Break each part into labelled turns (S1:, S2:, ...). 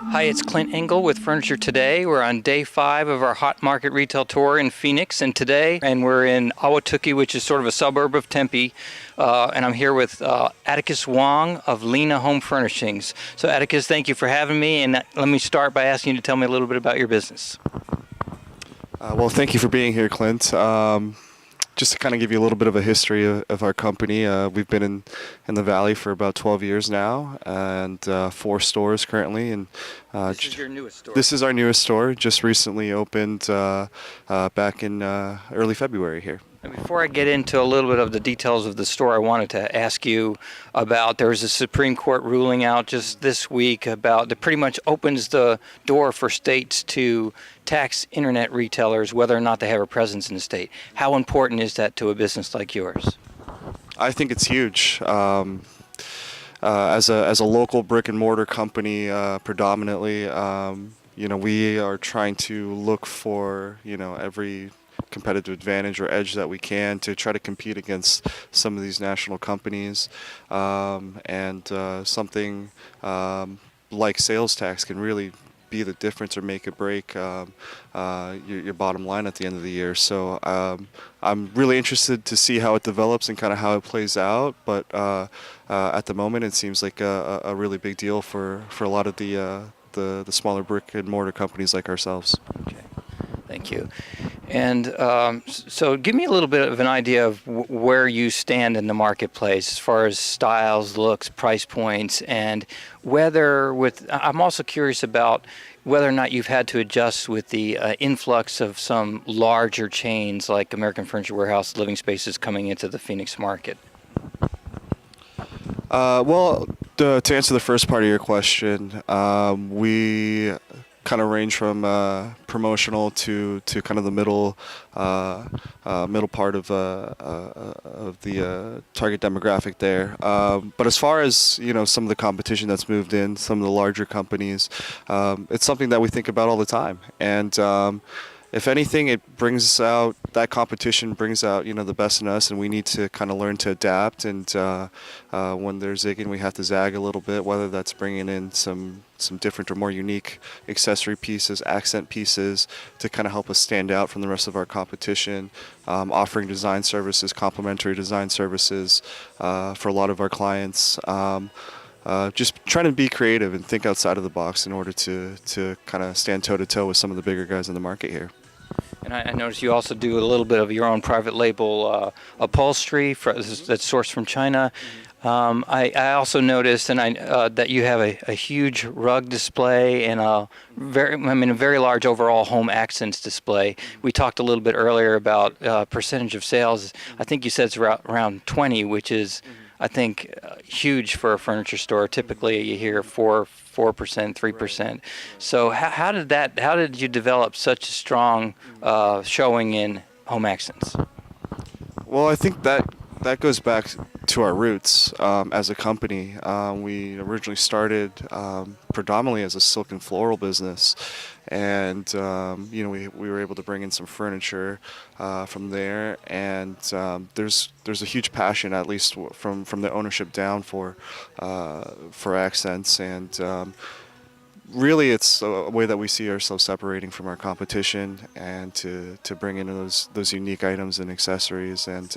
S1: Hi, it's Clint Engel with Furniture Today. We're on day 5 of our hot market retail tour in Phoenix, and we're in Ahwatukee, which is sort of a suburb of Tempe, and I'm here with Atticus Wong of Lina Home Furnishings. So Atticus, thank you for having me, and let me start by asking you to tell me a little bit about your business.
S2: Well, thank you for being here, Clint. Just to kind of give you a little bit of a history of our company, we've been in the Valley for about 12 years now, and 4 stores currently. And
S1: This is your newest store.
S2: this is our newest store, just recently opened back in early February here.
S1: And before I get into a little bit of the details of the store, I wanted to ask you about, there was a Supreme Court ruling out just this week about that pretty much opens the door for states to tax internet retailers whether or not they have a presence in the state. How important is that to a business like yours?
S2: I think it's huge. As a local brick and mortar company, predominantly, we are trying to look for every competitive advantage or edge that we can to try to compete against some of these national companies, and something like sales tax can really be the difference or make or break your bottom line at the end of the year. So I'm really interested to see how it develops and kind of how it plays out, but at the moment it seems like a really big deal for a lot of the smaller brick and mortar companies like ourselves.
S1: Okay. Thank you. And so give me a little bit of an idea of where you stand in the marketplace as far as styles, looks, price points, and I'm also curious about whether or not you've had to adjust with the influx of some larger chains like American Furniture Warehouse, Living Spaces coming into the Phoenix market.
S2: Well, to answer the first part of your question, we kind of range from promotional to kind of the middle part of the target demographic there. But as far as some of the competition that's moved in, some of the larger companies, it's something that we think about all the time. And if anything, that competition brings out the best in us, and we need to kind of learn to adapt. And when they're zigging, we have to zag a little bit, whether that's bringing in some different or more unique accessory pieces, accent pieces to kind of help us stand out from the rest of our competition, offering design services, complimentary design services for a lot of our clients. Just trying to be creative and think outside of the box in order to kind of stand toe-to-toe with some of the bigger guys in the market here.
S1: And I noticed you also do a little bit of your own private label upholstery that's sourced from China. I also noticed that you have a huge rug display and a very large overall home accents display. We talked a little bit earlier about percentage of sales. I think you said it's around 20, which is, I think, huge for a furniture store. Typically, you hear 4%, 3%. So how did you develop such a strong showing in home accents?
S2: Well, I think that goes back to our roots as a company. We originally started predominantly as a silk and floral business, and we were able to bring in some furniture from there. And there's a huge passion, at least from the ownership down, for accents, and really it's a way that we see ourselves separating from our competition, and to bring in those unique items and accessories. And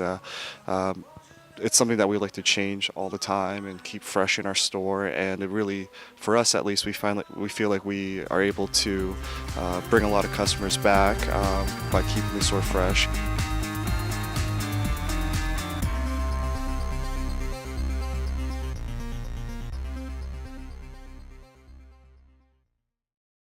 S2: it's something that we like to change all the time and keep fresh in our store. And it really, for us at least, we feel like we are able to bring a lot of customers back by keeping the store fresh.